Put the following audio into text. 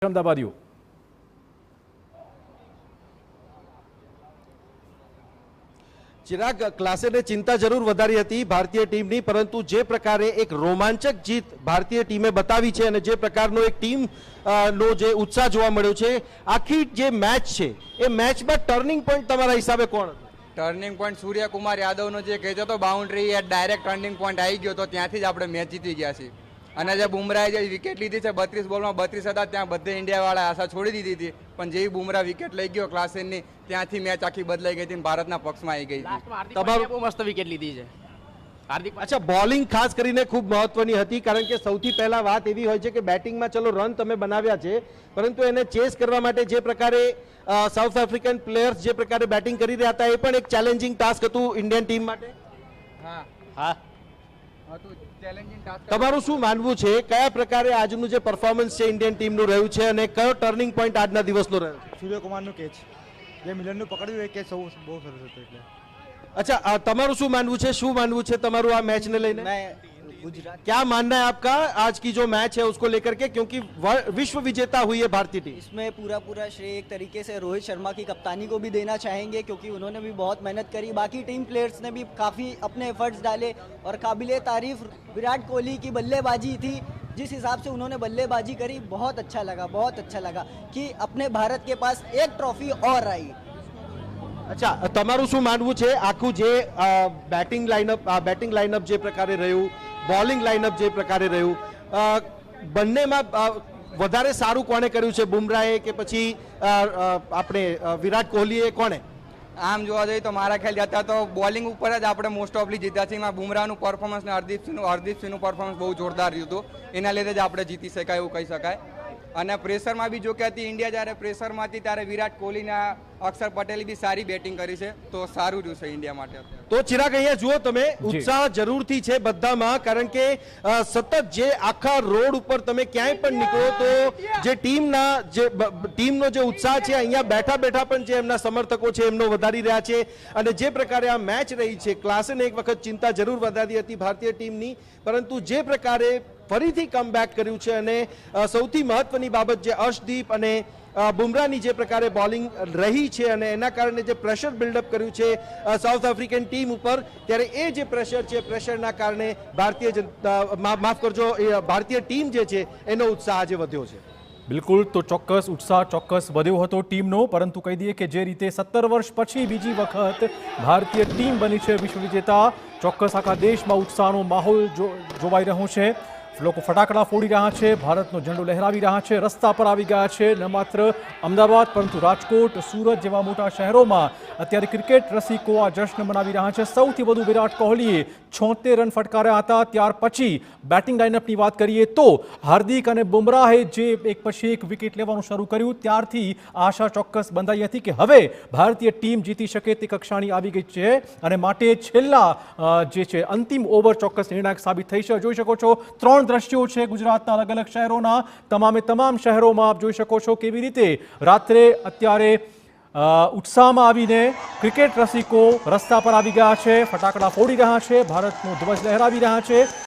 Ahmedabad you Chirag, ક્લાસેને ચિંતા જરૂર વધારી હતી ભારતીય ટીમની, પરંતુ જે પ્રકારે એક રોમાંચક જીત ભારતીય ટીમે બતાવી છે અને જે પ્રકારનો એક ટીમ નો જે ઉત્સાહ જોવા મળ્યો છે, આખી જે મેચ છે એ મેચમાં ટર્નિંગ પોઈન્ટ તમારા હિસાબે કોણ હતું? ટર્નિંગ પોઈન્ટ સૂર્યકુમાર યાદવનો જે કહેતો હતો બાઉન્ડ્રી એ ડાયરેક્ટ ટર્નિંગ પોઈન્ટ આવી ગયો તો ત્યાંથી જ આપણે મેચ જીતી ગયા છીએ. અને જે બુમરાએ જે વિકેટ લીધી છે 32 બોલમાં 32 હતા, ત્યાં બધે ઇન્ડિયાવાળા આશા છોડી દીધી હતી, પણ જેવી બુમરા વિકેટ લઈ ગયો ક્લાસેનની, ત્યાંથી મેચ આખી બદલાઈ ગઈ હતી અને ભારતના પક્ષમાં આવી ગઈ હતી. તમારું બહુ મસ્ત વિકેટ લીધી છે હાર્દિક. અચ્છા, બોલિંગ ખાસ કરીને ખૂબ મહત્વની હતી, કારણ કે સૌથી પહેલા વાત એવી હોય છે કે બેટિંગમાં ચલો રન તમે બનાવ્યા છે, પરંતુ એને ચેસ કરવા માટે જે પ્રકારે સાઉથ આફ્રિકન પ્લેયર્સ જે પ્રકારે બેટિંગ કરી રહ્યા હતા, એ પણ એક ચેલેન્જિંગ ટાસ્ક હતું ઇન્ડિયન ટીમ માટે. હા, તમારું શું માનવું છે, કયા પ્રકારે આજનું જે પરફોર્મન્સ છે ઇન્ડિયન ટીમનું રહ્યું છે અને કયો ટર્નિંગ પોઈન્ટ આજના દિવસનો રહ્યો છે? સૂર્યકુમારનું કેચ, જે મિલનનું પકડ્યું એ કેચ બહુ સરસ હતું. એટલે अच्छा, તમારું શું માનવું છે, શું માનવું છે તમારું આ मैच ने लेने? गुजरात क्या मानना है आपका आज की जो मैच है उसको लेकर के, क्योंकि विश्व विजेता हुई है भारतीय टीम? इसमें पूरा श्रेय एक तरीके से रोहित शर्मा की कप्तानी को भी देना चाहेंगे, क्योंकि उन्होंने भी बहुत मेहनत करी, बाकी टीम प्लेयर्स ने भी काफ़ी अपने एफर्ट्स डाले और काबिले तारीफ विराट कोहली की बल्लेबाजी थी. जिस हिसाब से उन्होंने बल्लेबाजी करी बहुत अच्छा लगा कि अपने भारत के पास एक ट्रॉफी और आई. અચ્છા, તમારું શું માનવું છે આખું જે બેટિંગ લાઇનઅપ જે પ્રકારે રહ્યું, બોલિંગ લાઇનઅપ જે પ્રકારે રહ્યું, બંનેમાં વધારે સારું કોણે કર્યું છે, બુમરાએ કે પછી આપણે વિરાટ કોહલીએ, કોણે? આમ જોવા જઈએ તો મારા ખ્યાલથી અત્યારે તો બોલિંગ ઉપર જ આપણે મોસ્ટ ઓફલી જીત્યા છીએ. એમાં બુમરાહનું પરફોર્મન્સ ને હરદીપસિંહનું પરફોર્મન્સ બહુ જોરદાર રહ્યું હતું, એના લીધે જ આપણે જીતી શકાય એવું કહી શકાય. અને પ્રેશરમાં બી જો કે હતી ઇન્ડિયા, જ્યારે પ્રેશરમાં હતી ત્યારે વિરાટ કોહલીના અક્ષર પટેલે બી સારી બેટિંગ કરી છે, તો સારું રહ્યું છે ઇન્ડિયા માટે. તો ચિરાગ, અહીંયા જુઓ તમે, ઉત્સાહ જરૂરથી છે બધામાં, કારણ કે સતત જે આખા રોડ ઉપર તમે ક્યાંય પણ નીકળો તો જે ટીમનો જે ઉત્સાહ છે, અહીંયા બેઠા બેઠા પણ જે એમના સમર્થકો છે એમનો વધારી રહ્યા છે. અને જે પ્રકારે આ મેચ રહી છે, ક્લાસેને એક વખત ચિંતા જરૂર વધારી હતી ભારતીય ટીમની, પરંતુ જે પ્રકારે ફરીથી કમબેક કર્યું છે અને સૌથી મહત્વની બાબત જે અર્શદીપ અને બુમરાહની જે પ્રકારે બોલિંગ રહી છે અને એના કારણે જે પ્રેશર બિલ્ડઅપ કર્યું છે સાઉથ આફ્રિકન ટીમ ઉપર, ત્યારે એ જે પ્રેશર છે, પ્રેશરના કારણે ભારતીય ટીમ જે છે એનો ઉત્સાહ આજે વધ્યો છે. બિલકુલ, તો ચોક્કસ ઉત્સાહ ચોક્કસ વધ્યો હતો ટીમનો, પરંતુ કહી દઈએ કે જે રીતે 17 વર્ષ પછી બીજી વખત ભારતીય ટીમ બની છે વિશ્વ વિજેતા, ચોક્કસ આખા દેશમાં ઉત્સાહનો માહોલ જોવાઈ રહ્યો છે. લોકો ફટાકડા ફોડી રહ્યા છે, ભારતનો ઝંડો લહેરાવી રહ્યા છે, રસ્તા પર આવી ગયા છે. ન માત્ર અમદાવાદ પરંતુ રાજકોટ, સુરત જેવા મોટા શહેરોમાં અત્યારે ક્રિકેટ રસિકો આ જશ્ન મનાવી રહ્યા છે. સૌથી વધુ વિરાટ કોહલીએ 76 રન ફટકાર્યા હતા. ત્યાર પછી બેટિંગ લાઇનઅપની વાત કરીએ તો હાર્દિક અને બુમરાહે જે એક પછી એક વિકેટ લેવાનું શરૂ કર્યું, ત્યારથી આશા ચોક્કસ બંધાઈ હતી કે હવે ભારતીય ટીમ જીતી શકે તે કક્ષાની આવી ગઈ છે અને માટે છેલ્લા જે છે અંતિમ ઓવર ચોક્કસ નિર્ણાયક સાબિત થઈ છે. જોઈ શકો છો 3 દ્રશ્યો છે ગુજરાતના અલગ અલગ શહેરોના, તમામ શહેરોમાં આપ જોઈ શકો છો કેવી રીતે રાત્રે અત્યારે ઉત્સાહમાં આવીને ક્રિકેટ રસિકો રસ્તા પર આવી ગયા છે, ફટાકડા ફોડી રહ્યા છે, ભારતનો ધ્વજ લહેરાવી રહ્યા છે.